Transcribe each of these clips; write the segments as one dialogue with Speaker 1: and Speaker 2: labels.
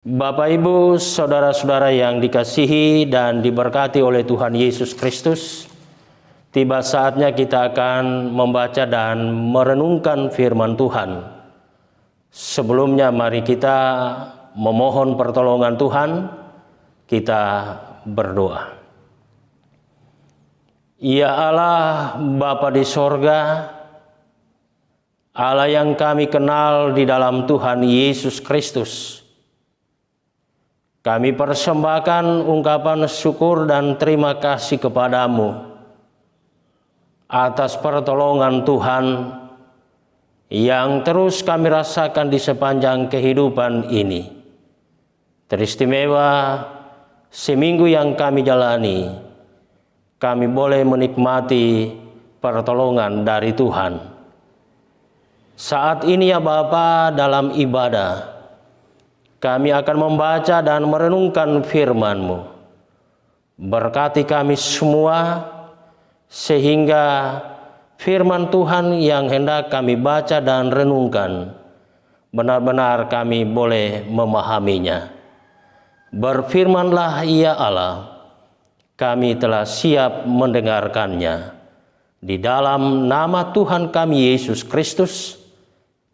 Speaker 1: Bapak, Ibu, saudara-saudara yang dikasihi dan diberkati oleh Tuhan Yesus Kristus, tiba saatnya kita akan membaca dan merenungkan firman Tuhan. Sebelumnya mari kita memohon pertolongan Tuhan, kita berdoa. Ya Allah, Bapa di sorga, Allah yang kami kenal di dalam Tuhan Yesus Kristus, kami persembahkan ungkapan syukur dan terima kasih kepadamu atas pertolongan Tuhan yang terus kami rasakan di sepanjang kehidupan ini. Teristimewa seminggu yang kami jalani, kami boleh menikmati pertolongan dari Tuhan. Saat ini ya Bapa, dalam ibadah kami akan membaca dan merenungkan firman-Mu. Berkati kami semua sehingga firman Tuhan yang hendak kami baca dan renungkan benar-benar kami boleh memahaminya. Berfirmanlah ya Allah, kami telah siap mendengarkannya. Di dalam nama Tuhan kami Yesus Kristus,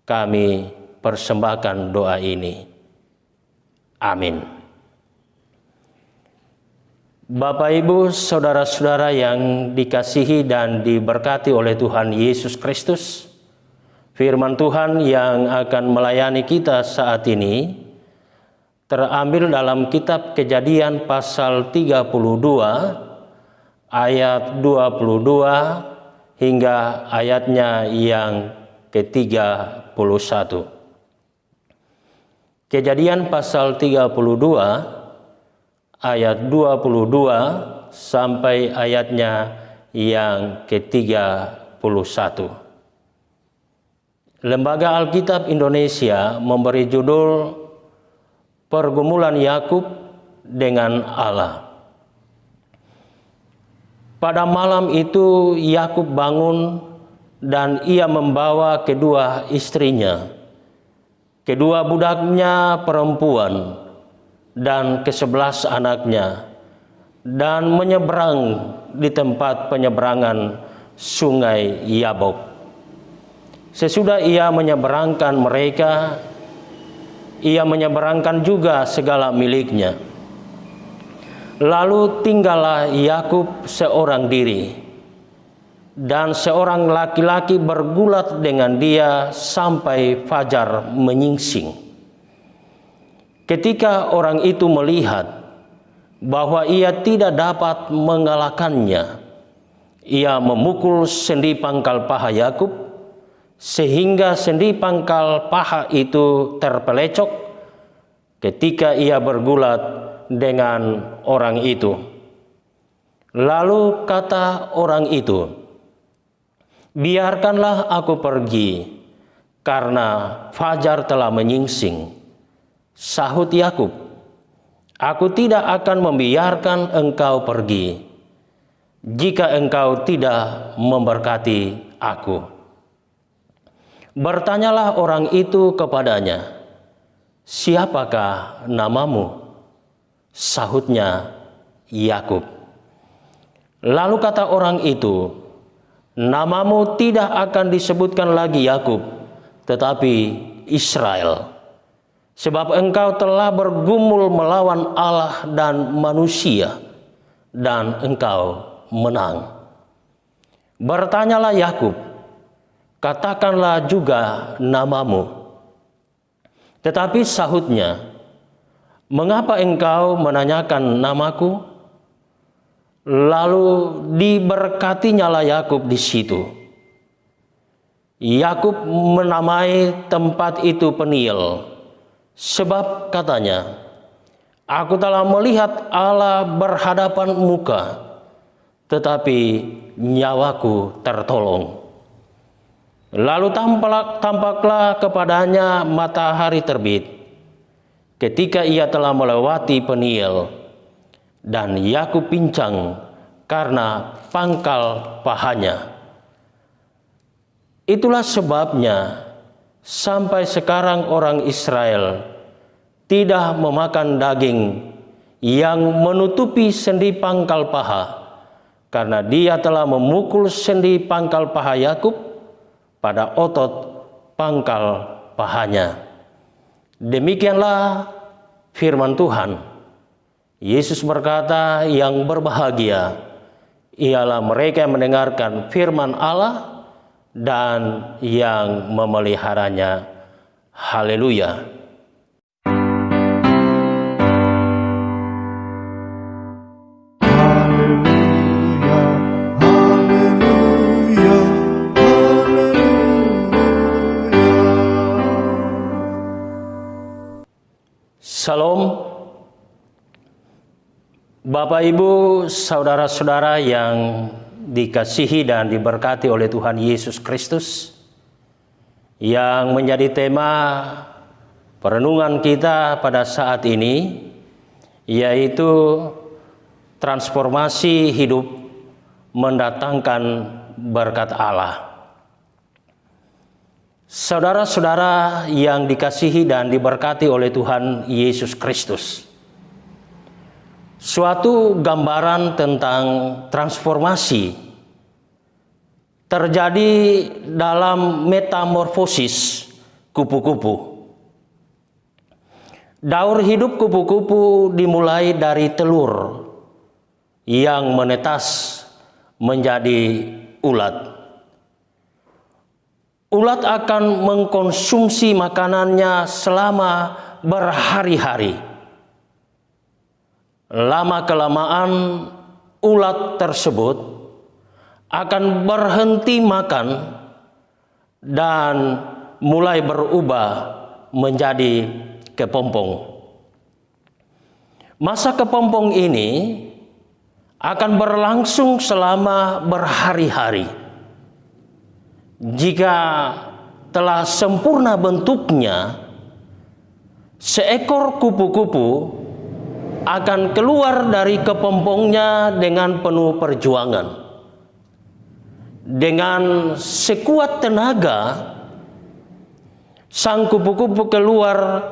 Speaker 1: kami persembahkan doa ini. Amin. Bapak, Ibu, saudara-saudara yang dikasihi dan diberkati oleh Tuhan Yesus Kristus, firman Tuhan yang akan melayani kita saat ini terambil dalam kitab Kejadian pasal 32 ayat 22 hingga ayatnya yang ke-31. Kejadian pasal 32 ayat 22 sampai ayatnya yang ke-31. Lembaga Alkitab Indonesia memberi judul Pergumulan Yakub dengan Allah. Pada malam itu Yakub bangun dan ia membawa kedua istrinya, kedua budaknya perempuan, dan ke-11 anaknya, dan menyeberang di tempat penyeberangan sungai Yabok. Sesudah ia menyeberangkan mereka, ia menyeberangkan juga segala miliknya. Lalu tinggallah Yakub seorang diri, dan seorang laki-laki bergulat dengan dia sampai fajar menyingsing. Ketika orang itu melihat bahwa ia tidak dapat mengalahkannya, ia memukul sendi pangkal paha Yakub sehingga sendi pangkal paha itu terpelecok ketika ia bergulat dengan orang itu. Lalu kata orang itu, "Biarkanlah aku pergi, karena fajar telah menyingsing." Sahut Yakub, "Aku tidak akan membiarkan engkau pergi, jika engkau tidak memberkati aku." Bertanyalah orang itu kepadanya, "Siapakah namamu?" Sahutnya, "Yakub." Lalu kata orang itu, "Namamu tidak akan disebutkan lagi Yakub, tetapi Israel. Sebab engkau telah bergumul melawan Allah dan manusia, dan engkau menang." Bertanyalah Yakub, "Katakanlah juga namamu." Tetapi sahutnya, "Mengapa engkau menanyakan namaku?" Lalu diberkatinyalah Yakub di situ. Yakub menamai tempat itu Peniel, sebab katanya, "Aku telah melihat Allah berhadapan muka, tetapi nyawaku tertolong." Lalu tampaklah kepadanya matahari terbit ketika ia telah melewati Peniel, dan Yakub pincang karena pangkal pahanya. Itulah sebabnya sampai sekarang orang Israel tidak memakan daging yang menutupi sendi pangkal paha, karena dia telah memukul sendi pangkal paha Yakub pada otot pangkal pahanya. Demikianlah firman Tuhan. Yesus berkata, yang berbahagia ialah mereka yang mendengarkan firman Allah dan yang memeliharanya. Haleluya. Salam, Bapak Ibu, saudara-saudara yang dikasihi dan diberkati oleh Tuhan Yesus Kristus, yang menjadi tema perenungan kita pada saat ini, yaitu transformasi hidup mendatangkan berkat Allah. Saudara-saudara yang dikasihi dan diberkati oleh Tuhan Yesus Kristus, suatu gambaran tentang transformasi terjadi dalam metamorfosis kupu-kupu. Daur hidup kupu-kupu dimulai dari telur yang menetas menjadi ulat. Ulat akan mengkonsumsi makanannya selama berhari-hari. Lama-kelamaan ulat tersebut akan berhenti makan dan mulai berubah menjadi kepompong. Masa kepompong ini akan berlangsung selama berhari-hari. Jika telah sempurna bentuknya, seekor kupu-kupu akan keluar dari kepompongnya dengan penuh perjuangan. Dengan sekuat tenaga, sang kupu-kupu keluar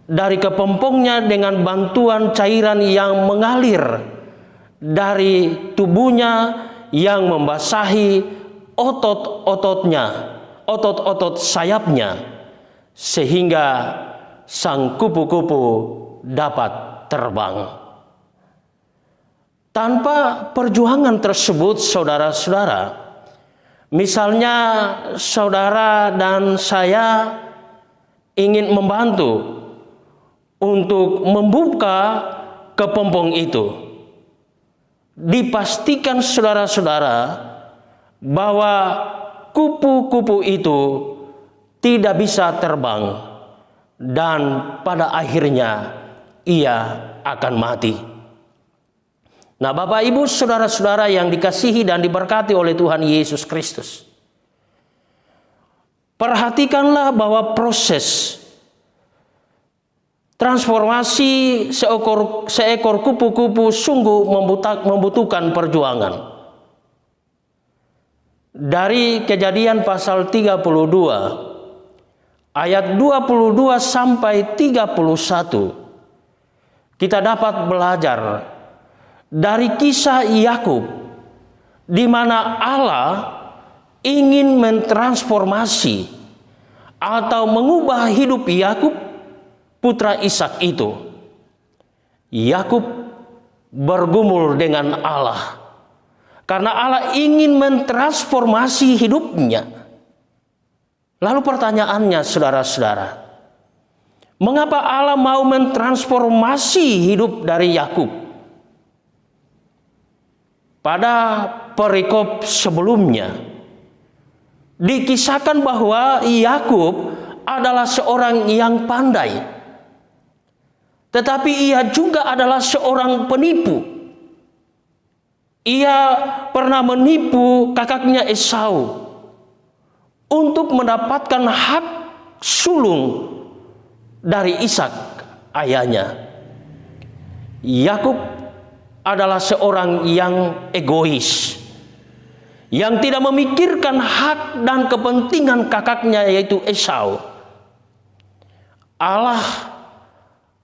Speaker 1: dari kepompongnya dengan bantuan cairan yang mengalir dari tubuhnya yang membasahi otot-otot sayapnya, sehingga sang kupu-kupu dapat terbang. Tanpa perjuangan tersebut, saudara-saudara, misalnya saudara dan saya ingin membantu untuk membuka kepompong itu, dipastikan saudara-saudara bahwa kupu-kupu itu tidak bisa terbang dan pada akhirnya ia akan mati. Nah, Bapak Ibu, saudara-saudara yang dikasihi dan diberkati oleh Tuhan Yesus Kristus, perhatikanlah bahwa proses transformasi seekor kupu-kupu sungguh membutuhkan perjuangan. Dari Kejadian pasal 32 ayat 22 sampai 31, kita dapat belajar dari kisah Yakub, di mana Allah ingin mentransformasi atau mengubah hidup Yakub, putra Ishak itu. Yakub bergumul dengan Allah karena Allah ingin mentransformasi hidupnya. Lalu pertanyaannya, saudara-saudara, mengapa Allah mau mentransformasi hidup dari Yakub? Pada perikop sebelumnya dikisahkan bahwa Yakub adalah seorang yang pandai, tetapi ia juga adalah seorang penipu. Ia pernah menipu kakaknya Esau untuk mendapatkan hak sulung dari Ishak ayahnya. Yakub adalah seorang yang egois, yang tidak memikirkan hak dan kepentingan kakaknya, yaitu Esau. Allah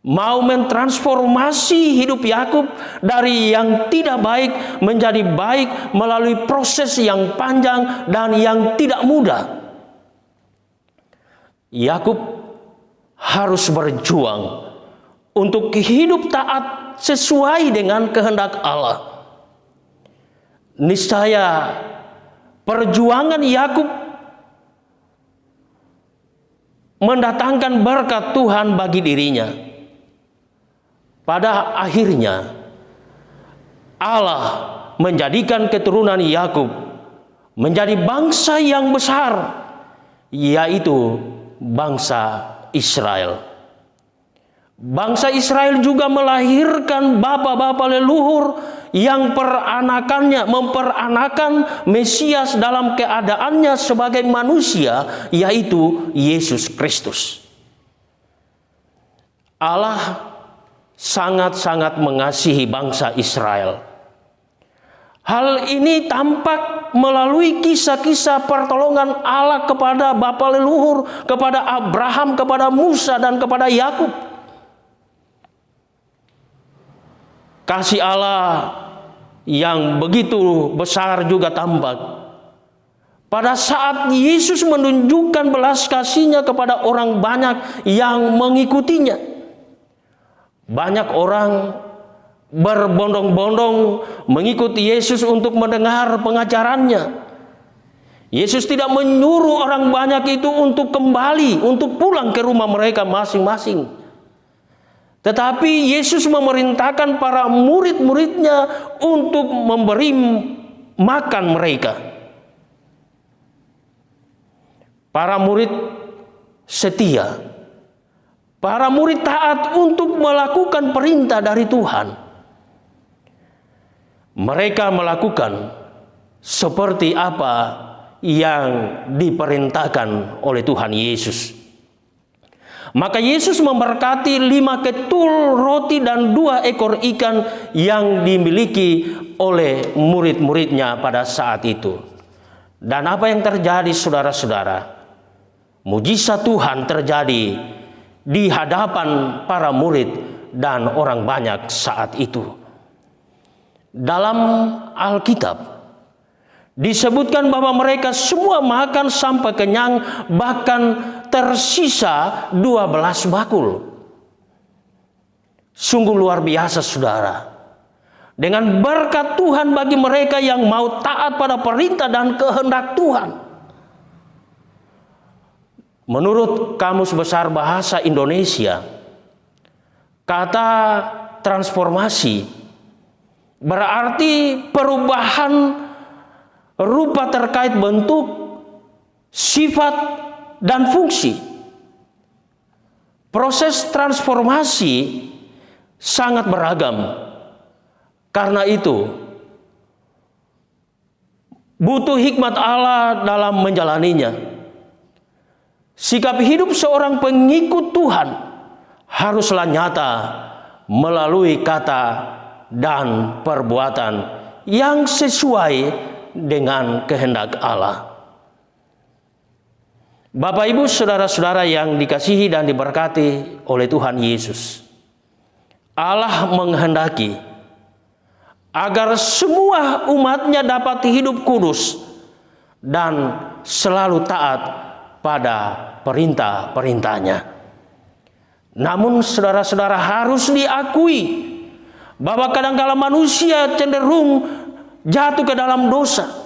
Speaker 1: mau mentransformasi hidup Yakub dari yang tidak baik menjadi baik melalui proses yang panjang dan yang tidak mudah. Yakub harus berjuang untuk hidup taat sesuai dengan kehendak Allah. Niscaya perjuangan Yakub mendatangkan berkat Tuhan bagi dirinya. Pada akhirnya Allah menjadikan keturunan Yakub menjadi bangsa yang besar, yaitu bangsa Israel. Bangsa Israel juga melahirkan bapak-bapak leluhur yang memperanakan Mesias dalam keadaannya sebagai manusia, yaitu Yesus Kristus. Allah sangat-sangat mengasihi bangsa Israel. Hal ini tampak melalui kisah-kisah pertolongan Allah kepada bapa leluhur, kepada Abraham, kepada Musa, dan kepada Yakub. Kasih Allah yang begitu besar juga tampak pada saat Yesus menunjukkan belas kasihnya kepada orang banyak yang mengikutinya. Banyak orang berbondong-bondong mengikuti Yesus untuk mendengar pengajarannya. Yesus tidak menyuruh orang banyak itu untuk kembali, untuk pulang ke rumah mereka masing-masing. Tetapi Yesus memerintahkan para murid-muridnya untuk memberi makan mereka. Para murid setia, para murid taat untuk melakukan perintah dari Tuhan. Mereka melakukan seperti apa yang diperintahkan oleh Tuhan Yesus. Maka Yesus memberkati 5 ketul roti dan 2 ekor ikan yang dimiliki oleh murid-muridnya pada saat itu. Dan apa yang terjadi, saudara-saudara? Mujizat Tuhan terjadi di hadapan para murid dan orang banyak saat itu. Dalam Alkitab disebutkan bahwa mereka semua makan sampai kenyang, bahkan tersisa 12 bakul. Sungguh luar biasa, saudara. Dengan berkat Tuhan bagi mereka yang mau taat pada perintah dan kehendak Tuhan. Menurut Kamus Besar Bahasa Indonesia, kata transformasi berarti perubahan rupa terkait bentuk, sifat, dan fungsi. Proses transformasi sangat beragam. Karena itu, butuh hikmat Allah dalam menjalaninya. Sikap hidup seorang pengikut Tuhan haruslah nyata melalui kata dan perbuatan yang sesuai dengan kehendak Allah. Bapak, Ibu, saudara-saudara yang dikasihi dan diberkati oleh Tuhan Yesus, Allah menghendaki agar semua umatnya dapat hidup kudus dan selalu taat pada perintah-perintahnya. Namun saudara-saudara, harus diakui bahwa kadang-kala manusia cenderung jatuh ke dalam dosa.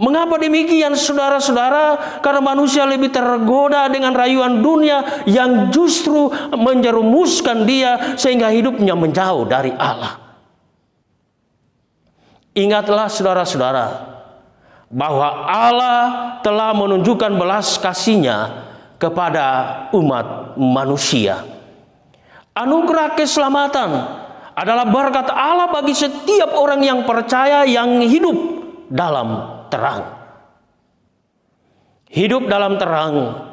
Speaker 1: Mengapa demikian, saudara-saudara? Karena manusia lebih tergoda dengan rayuan dunia yang justru menjerumuskan dia sehingga hidupnya menjauh dari Allah. Ingatlah, saudara-saudara, bahwa Allah telah menunjukkan belas kasih-Nya kepada umat manusia. Anugerah keselamatan adalah berkat Allah bagi setiap orang yang percaya, yang hidup dalam terang. Hidup dalam terang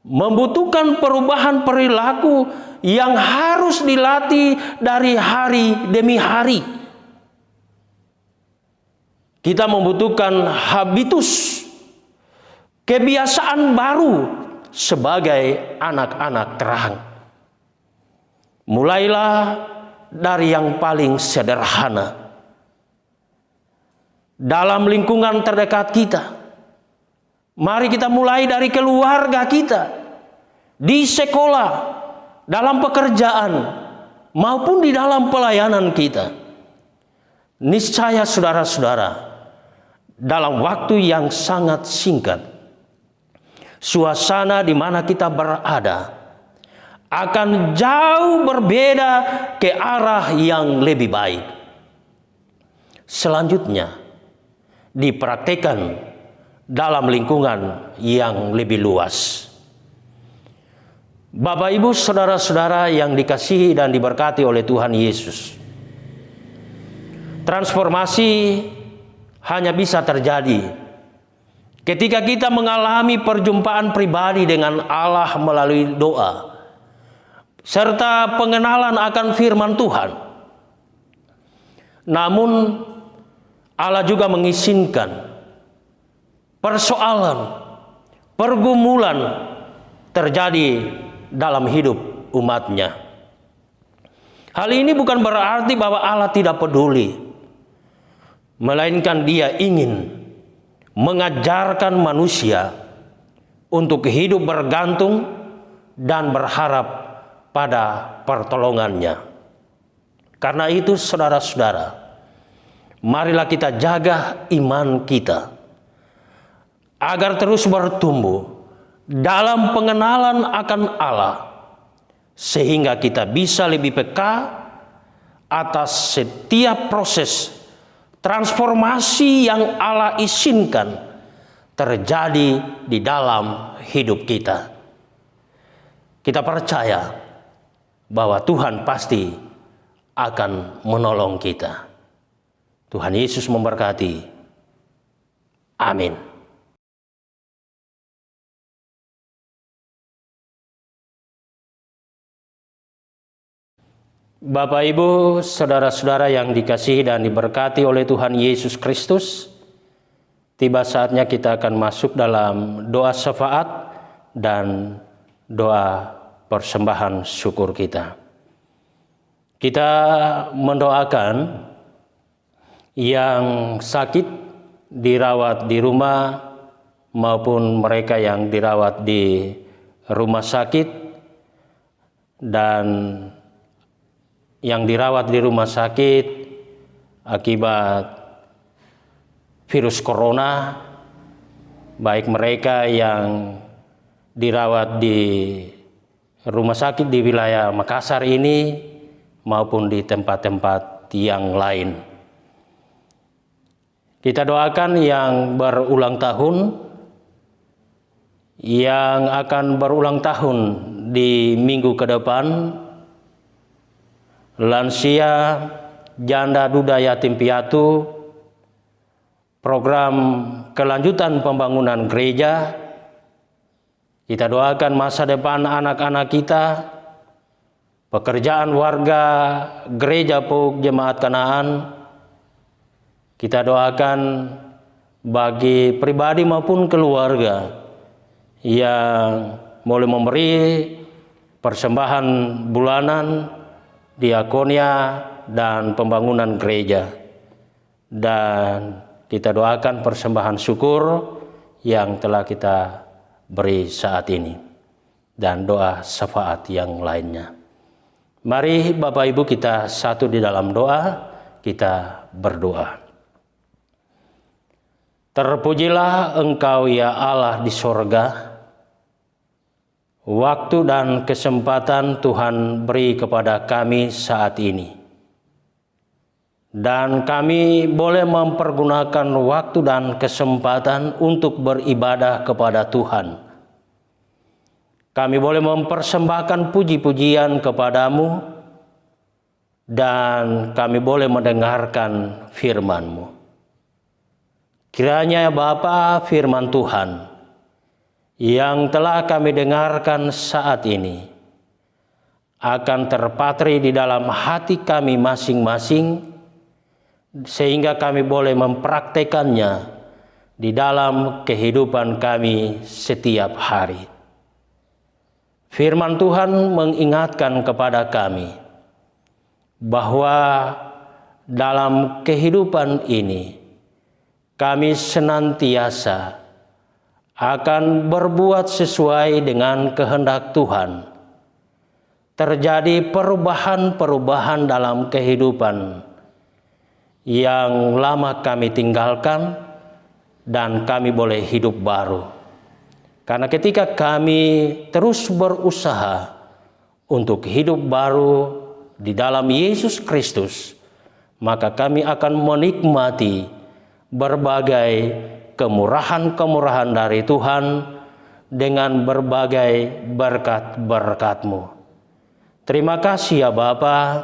Speaker 1: membutuhkan perubahan perilaku yang harus dilatih dari hari demi hari. Kita membutuhkan habitus, kebiasaan baru sebagai anak-anak terang. Mulailah dari yang paling sederhana. Dalam lingkungan terdekat kita, mari kita mulai dari keluarga kita, di sekolah, dalam pekerjaan, maupun di dalam pelayanan kita. Niscaya saudara-saudara, dalam waktu yang sangat singkat, suasana di mana kita berada akan jauh berbeda ke arah yang lebih baik. Selanjutnya, dipraktikkan dalam lingkungan yang lebih luas. Bapak, Ibu, saudara-saudara yang dikasihi dan diberkati oleh Tuhan Yesus, transformasi hanya bisa terjadi ketika kita mengalami perjumpaan pribadi dengan Allah melalui doa, serta pengenalan akan firman Tuhan. Namun Allah juga mengizinkan persoalan, pergumulan terjadi dalam hidup umatnya. Hal ini bukan berarti bahwa Allah tidak peduli, melainkan Dia ingin mengajarkan manusia untuk hidup bergantung dan berharap pada pertolongannya. Karena itu saudara-saudara, marilah kita jaga iman kita agar terus bertumbuh dalam pengenalan akan Allah, sehingga kita bisa lebih peka atas setiap proses transformasi yang Allah izinkan terjadi di dalam hidup kita. Kita percaya bahwa Tuhan pasti akan menolong kita. Tuhan Yesus memberkati. Amin. Bapak, Ibu, saudara-saudara yang dikasihi dan diberkati oleh Tuhan Yesus Kristus, tiba saatnya kita akan masuk dalam doa syafaat dan doa persembahan syukur kita. Kita mendoakan yang sakit dirawat di rumah maupun mereka yang dirawat di rumah sakit, dan yang dirawat di rumah sakit akibat virus corona, baik mereka yang dirawat di rumah sakit di wilayah Makassar ini maupun di tempat-tempat yang lain. Kita doakan yang berulang tahun, yang akan berulang tahun di minggu ke depan, lansia, janda, duda, yatim piatu, program kelanjutan pembangunan gereja. Kita doakan masa depan anak-anak kita, pekerjaan warga gereja Pauk Jemaat Kanaan. Kita doakan bagi pribadi maupun keluarga yang boleh memberi persembahan bulanan, diakonia, dan pembangunan gereja. Dan kita doakan persembahan syukur yang telah kita beri saat ini, dan doa syafaat yang lainnya. Mari Bapak Ibu kita satu di dalam doa, kita berdoa. Terpujilah Engkau ya Allah di sorga. Waktu dan kesempatan Tuhan beri kepada kami saat ini, dan kami boleh mempergunakan waktu dan kesempatan untuk beribadah kepada Tuhan. Kami boleh mempersembahkan puji-pujian kepadamu, dan kami boleh mendengarkan firman-Mu. Kiranya ya Bapa, firman Tuhan yang telah kami dengarkan saat ini akan terpatri di dalam hati kami masing-masing, sehingga kami boleh mempraktekannya di dalam kehidupan kami setiap hari. Firman Tuhan mengingatkan kepada kami bahwa dalam kehidupan ini kami senantiasa akan berbuat sesuai dengan kehendak Tuhan. Terjadi perubahan-perubahan dalam kehidupan yang lama kami tinggalkan dan kami boleh hidup baru. Karena ketika kami terus berusaha untuk hidup baru di dalam Yesus Kristus, maka kami akan menikmati berbagai kemurahan-kemurahan dari Tuhan dengan berbagai berkat-berkat-Mu. Terima kasih ya Bapa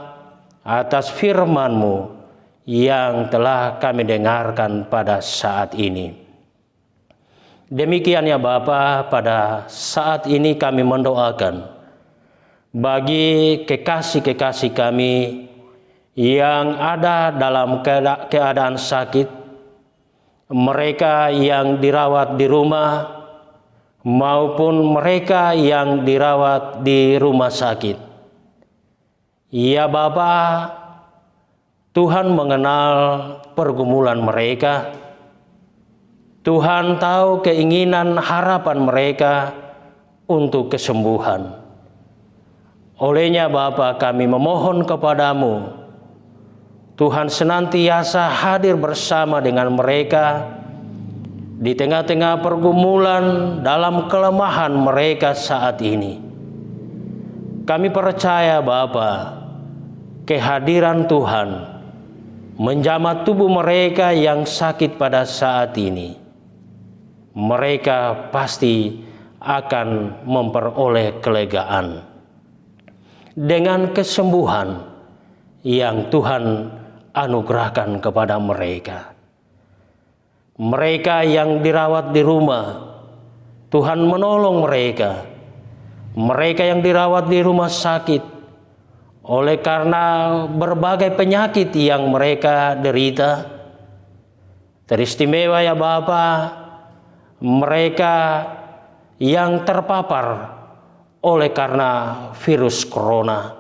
Speaker 1: atas firman-Mu yang telah kami dengarkan pada saat ini. Demikian ya Bapa, pada saat ini kami mendoakan bagi kekasih-kekasih kami yang ada dalam keadaan sakit, mereka yang dirawat di rumah maupun mereka yang dirawat di rumah sakit. Ya Bapa, Tuhan mengenal pergumulan mereka. Tuhan tahu keinginan harapan mereka untuk kesembuhan. Olehnya Bapa, kami memohon kepadamu, Tuhan senantiasa hadir bersama dengan mereka di tengah-tengah pergumulan dalam kelemahan mereka saat ini. Kami percaya Bapa, kehadiran Tuhan menjamah tubuh mereka yang sakit pada saat ini. Mereka pasti akan memperoleh kelegaan dengan kesembuhan yang Tuhan anugerahkan kepada mereka. Mereka yang dirawat di rumah, Tuhan menolong mereka. Mereka yang dirawat di rumah sakit, oleh karena berbagai penyakit yang mereka derita, teristimewa ya Bapa, mereka yang terpapar oleh karena virus corona,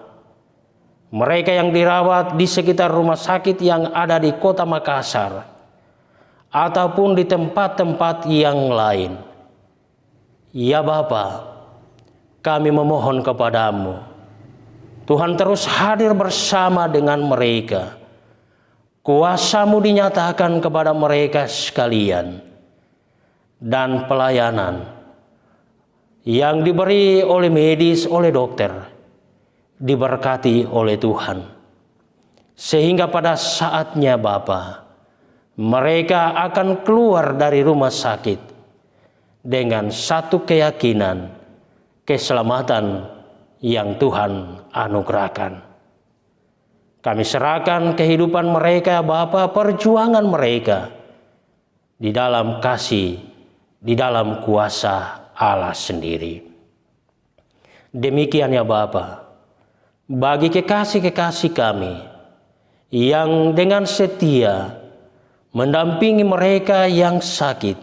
Speaker 1: mereka yang dirawat di sekitar rumah sakit yang ada di Kota Makassar ataupun di tempat-tempat yang lain. Ya Bapa, kami memohon kepadamu, Tuhan terus hadir bersama dengan mereka. Kuasa-Mu dinyatakan kepada mereka sekalian, dan pelayanan yang diberi oleh medis, oleh dokter, diberkati oleh Tuhan. Sehingga pada saatnya Bapa, mereka akan keluar dari rumah sakit dengan satu keyakinan, keselamatan yang Tuhan anugerahkan. Kami serahkan kehidupan mereka Bapa, perjuangan mereka di dalam kasih, di dalam kuasa Allah sendiri. Demikian ya Bapa, bagi kekasih-kekasih kami yang dengan setia mendampingi mereka yang sakit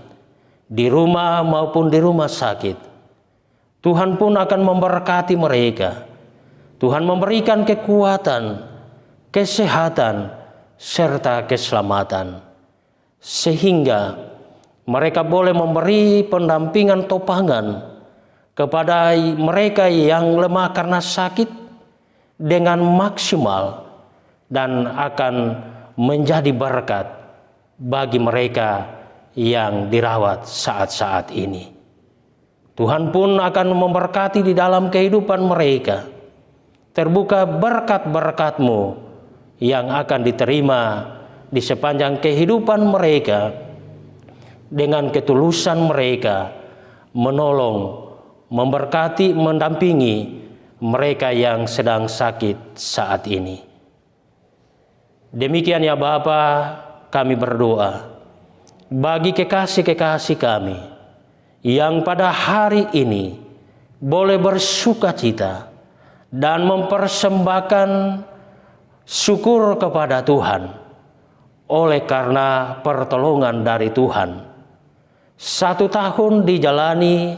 Speaker 1: di rumah maupun di rumah sakit, Tuhan pun akan memberkati mereka. Tuhan memberikan kekuatan, kesehatan, serta keselamatan, sehingga mereka boleh memberi pendampingan topangan kepada mereka yang lemah karena sakit dengan maksimal, dan akan menjadi berkat bagi mereka yang dirawat saat-saat ini. Tuhan pun akan memberkati di dalam kehidupan mereka. Terbuka berkat-berkat-Mu yang akan diterima di sepanjang kehidupan mereka, dengan ketulusan mereka menolong, memberkati, mendampingi mereka yang sedang sakit saat ini. Demikian ya Bapa, kami berdoa bagi kekasih-kekasih kami yang pada hari ini boleh bersukacita dan mempersembahkan syukur kepada Tuhan oleh karena pertolongan dari Tuhan. 1 tahun dijalani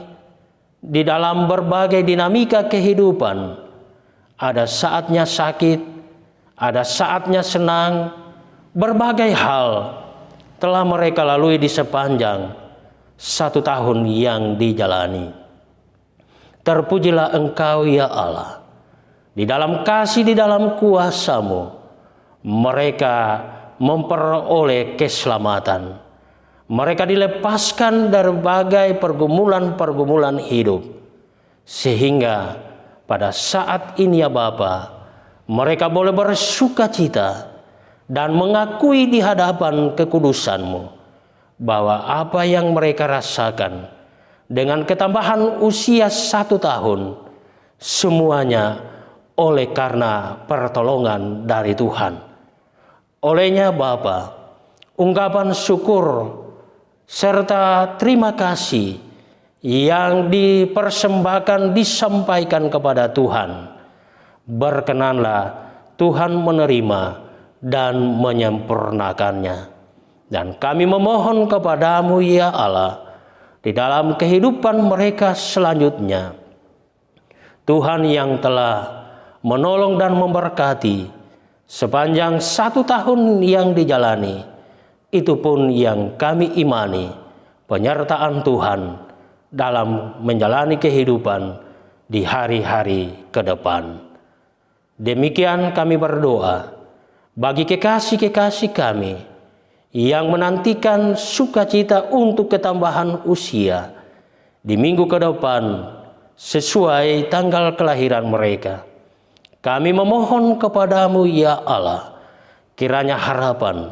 Speaker 1: di dalam berbagai dinamika kehidupan. Ada saatnya sakit, ada saatnya senang, berbagai hal telah mereka lalui di sepanjang 1 tahun yang dijalani. Terpujilah Engkau ya Allah, di dalam kasih, di dalam kuasa-Mu, mereka memperoleh keselamatan. Mereka dilepaskan dari berbagai pergumulan-pergumulan hidup. Sehingga pada saat ini ya Bapa, mereka boleh bersuka cita dan mengakui di hadapan kekudusan-Mu bahwa apa yang mereka rasakan dengan ketambahan usia 1 tahun, semuanya oleh karena pertolongan dari Tuhan. Olehnya Bapa, ungkapan syukur serta terima kasih yang dipersembahkan, disampaikan kepada Tuhan. Berkenanlah Tuhan menerima dan menyempurnakannya. Dan kami memohon kepadamu ya Allah, di dalam kehidupan mereka selanjutnya, Tuhan yang telah menolong dan memberkati sepanjang 1 tahun yang dijalani, itu pun yang kami imani penyertaan Tuhan dalam menjalani kehidupan di hari-hari ke depan. Demikian kami berdoa bagi kekasih-kekasih kami yang menantikan sukacita untuk ketambahan usia di minggu ke depan sesuai tanggal kelahiran mereka. Kami memohon kepadamu ya Allah, kiranya harapan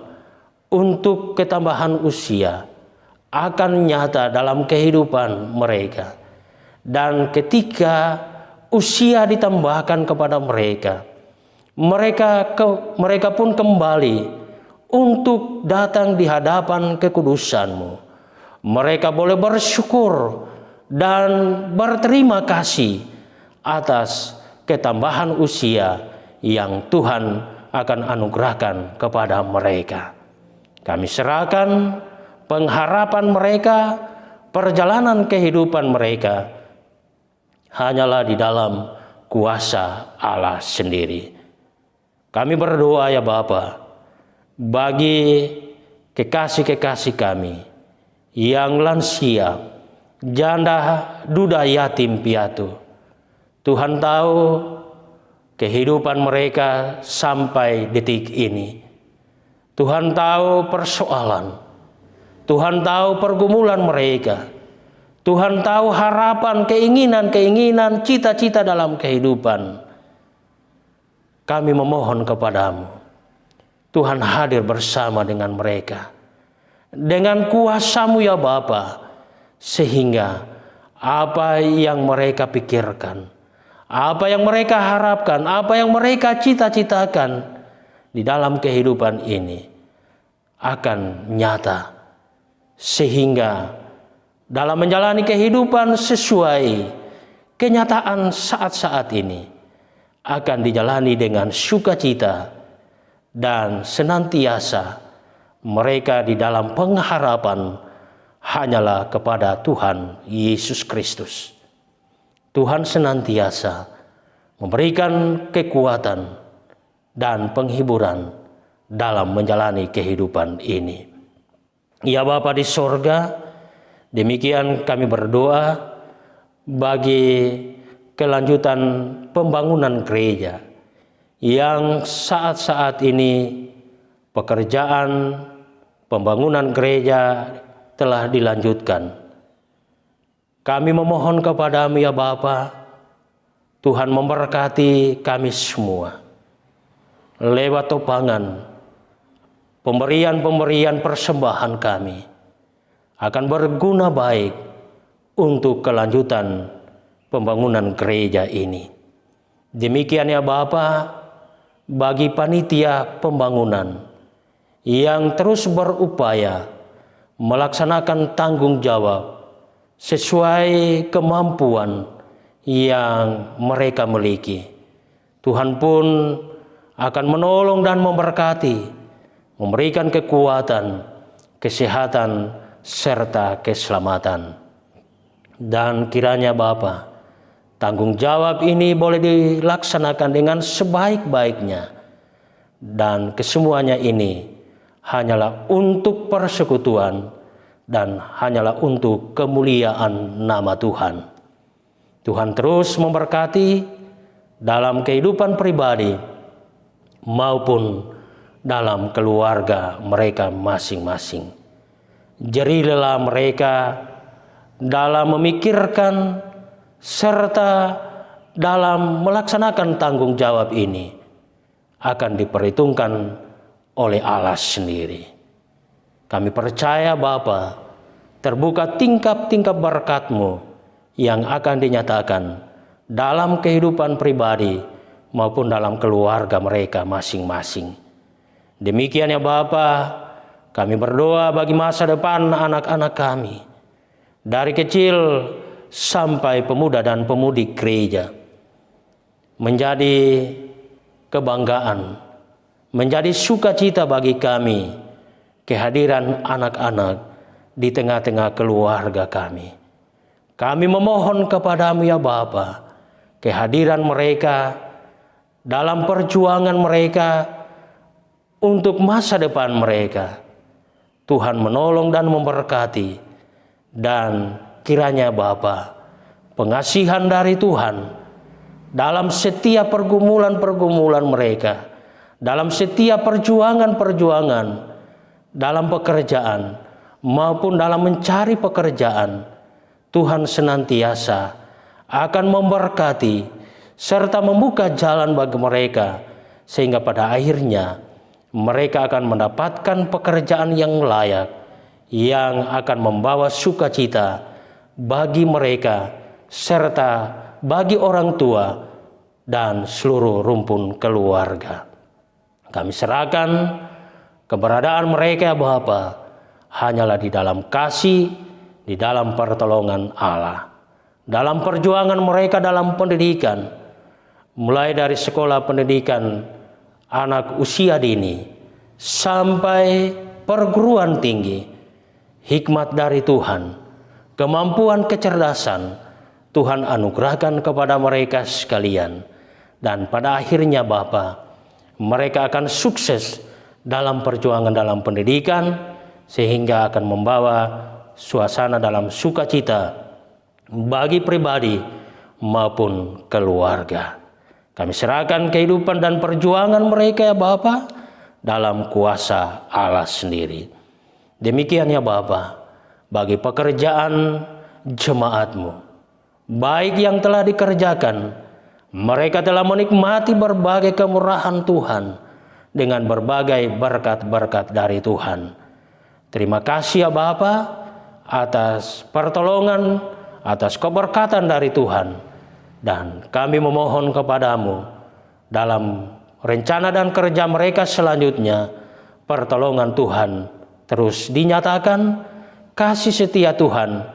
Speaker 1: untuk ketambahan usia akan nyata dalam kehidupan mereka. Dan ketika usia ditambahkan kepada mereka, mereka pun kembali untuk datang di hadapan kekudusan-Mu. Mereka boleh bersyukur dan berterima kasih atas ketambahan usia yang Tuhan akan anugerahkan kepada mereka. Kami serahkan pengharapan mereka, perjalanan kehidupan mereka hanyalah di dalam kuasa Allah sendiri. Kami berdoa ya Bapa, bagi kekasih-kekasih kami yang lansia, janda, duda, yatim piatu. Tuhan tahu kehidupan mereka sampai detik ini. Tuhan tahu persoalan. Tuhan tahu pergumulan mereka. Tuhan tahu harapan, keinginan, cita-cita dalam kehidupan. Kami memohon kepadamu, Tuhan hadir bersama dengan mereka. Dengan kuasa-Mu ya Bapa, sehingga apa yang mereka pikirkan, apa yang mereka harapkan, apa yang mereka cita-citakan di dalam kehidupan ini akan nyata. Sehingga dalam menjalani kehidupan sesuai kenyataan saat-saat ini akan dijalani dengan sukacita dan senantiasa mereka di dalam pengharapan hanyalah kepada Tuhan Yesus Kristus. Tuhan senantiasa memberikan kekuatan dan penghiburan dalam menjalani kehidupan ini. Ya Bapa di sorga, demikian kami berdoa bagi kelanjutan pembangunan gereja yang saat-saat ini pekerjaan pembangunan gereja telah dilanjutkan. Kami memohon kepadamu ya Bapa, Tuhan memberkati kami semua lewat topangan pemberian persembahan kami akan berguna baik untuk kelanjutan pembangunan gereja ini. Demikian ya Bapa, bagi panitia pembangunan yang terus berupaya melaksanakan tanggung jawab sesuai kemampuan yang mereka miliki. Tuhan pun akan menolong dan memberkati, memberikan kekuatan, kesehatan, serta keselamatan. Dan kiranya Bapa, tanggung jawab ini boleh dilaksanakan dengan sebaik-baiknya. Dan kesemuanya ini hanyalah untuk persekutuan dan hanyalah untuk kemuliaan nama Tuhan. Tuhan terus memberkati dalam kehidupan pribadi maupun dalam keluarga mereka masing-masing. Jerilah mereka dalam memikirkan serta dalam melaksanakan tanggung jawab ini akan diperhitungkan oleh Allah sendiri. Kami percaya Bapa, terbuka tingkap-tingkap berkat-Mu yang akan dinyatakan dalam kehidupan pribadi maupun dalam keluarga mereka masing-masing. Demikian ya Bapa, kami berdoa bagi masa depan anak-anak kami, dari kecil sampai pemuda dan pemudi gereja, menjadi kebanggaan, menjadi sukacita bagi kami kehadiran anak-anak di tengah-tengah keluarga kami. Kami memohon kepadamu ya Bapa, kehadiran mereka dalam perjuangan mereka untuk masa depan mereka. Tuhan menolong dan memberkati, dan kiranya Bapa, pengasihan dari Tuhan dalam setiap pergumulan-pergumulan mereka, dalam setiap perjuangan-perjuangan, dalam pekerjaan maupun dalam mencari pekerjaan, Tuhan senantiasa akan memberkati serta membuka jalan bagi mereka, sehingga pada akhirnya mereka akan mendapatkan pekerjaan yang layak, yang akan membawa sukacita bagi mereka serta bagi orang tua dan seluruh rumpun keluarga. Kami serahkan keberadaan mereka Bapa hanyalah di dalam kasih, di dalam pertolongan Allah, dalam perjuangan mereka dalam pendidikan, mulai dari sekolah pendidikan anak usia dini sampai perguruan tinggi. Hikmat dari Tuhan, kemampuan kecerdasan Tuhan anugerahkan kepada mereka sekalian, dan pada akhirnya Bapa, mereka akan sukses dalam perjuangan dalam pendidikan, sehingga akan membawa suasana dalam sukacita bagi pribadi maupun keluarga. Kami serahkan kehidupan dan perjuangan mereka ya Bapa dalam kuasa Allah sendiri. Demikian ya Bapa, bagi pekerjaan jemaat-Mu, baik yang telah dikerjakan, mereka telah menikmati berbagai kemurahan Tuhan dengan berbagai berkat-berkat dari Tuhan. Terima kasih ya Bapa atas pertolongan, atas keberkatan dari Tuhan. Dan kami memohon kepadamu dalam rencana dan kerja mereka selanjutnya, pertolongan Tuhan terus dinyatakan, kasih setia Tuhan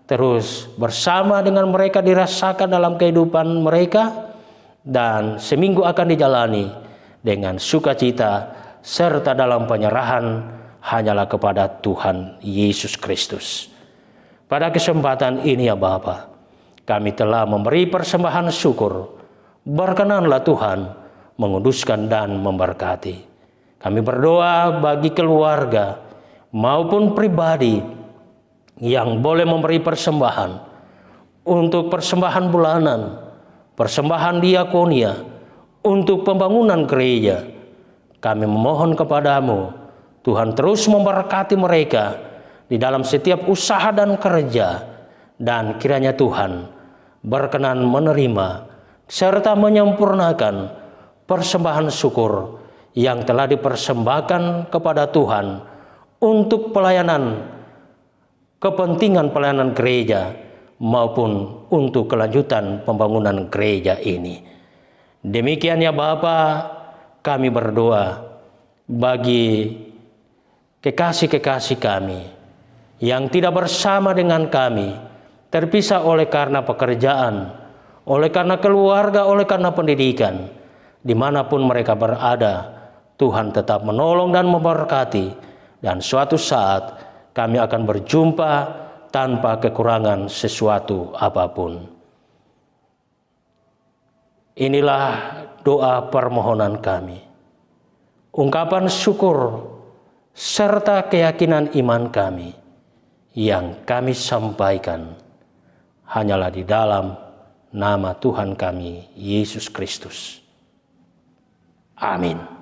Speaker 1: terus bersama dengan mereka dirasakan dalam kehidupan mereka, dan seminggu akan dijalani dengan sukacita serta dalam penyerahan hanyalah kepada Tuhan Yesus Kristus. Pada kesempatan ini ya Bapa, kami telah memberi persembahan syukur. Berkenanlah Tuhan menguduskan dan memberkati. Kami berdoa bagi keluarga maupun pribadi yang boleh memberi persembahan untuk persembahan bulanan, persembahan diakonia, untuk pembangunan gereja. Kami memohon kepadamu, Tuhan terus memberkati mereka di dalam setiap usaha dan kerja, dan kiranya Tuhan berkenan menerima serta menyempurnakan persembahan syukur yang telah dipersembahkan kepada Tuhan untuk pelayanan, kepentingan pelayanan gereja maupun untuk kelanjutan pembangunan gereja ini. Demikian ya Bapa, kami berdoa bagi kekasih-kekasih kami yang tidak bersama dengan kami, terpisah oleh karena pekerjaan, oleh karena keluarga, oleh karena pendidikan. Dimanapun mereka berada, Tuhan tetap menolong dan memberkati. Dan suatu saat kami akan berjumpa tanpa kekurangan sesuatu apapun. Inilah doa permohonan kami. Ungkapan syukur serta keyakinan iman kami yang kami sampaikan hanyalah di dalam nama Tuhan kami, Yesus Kristus. Amin.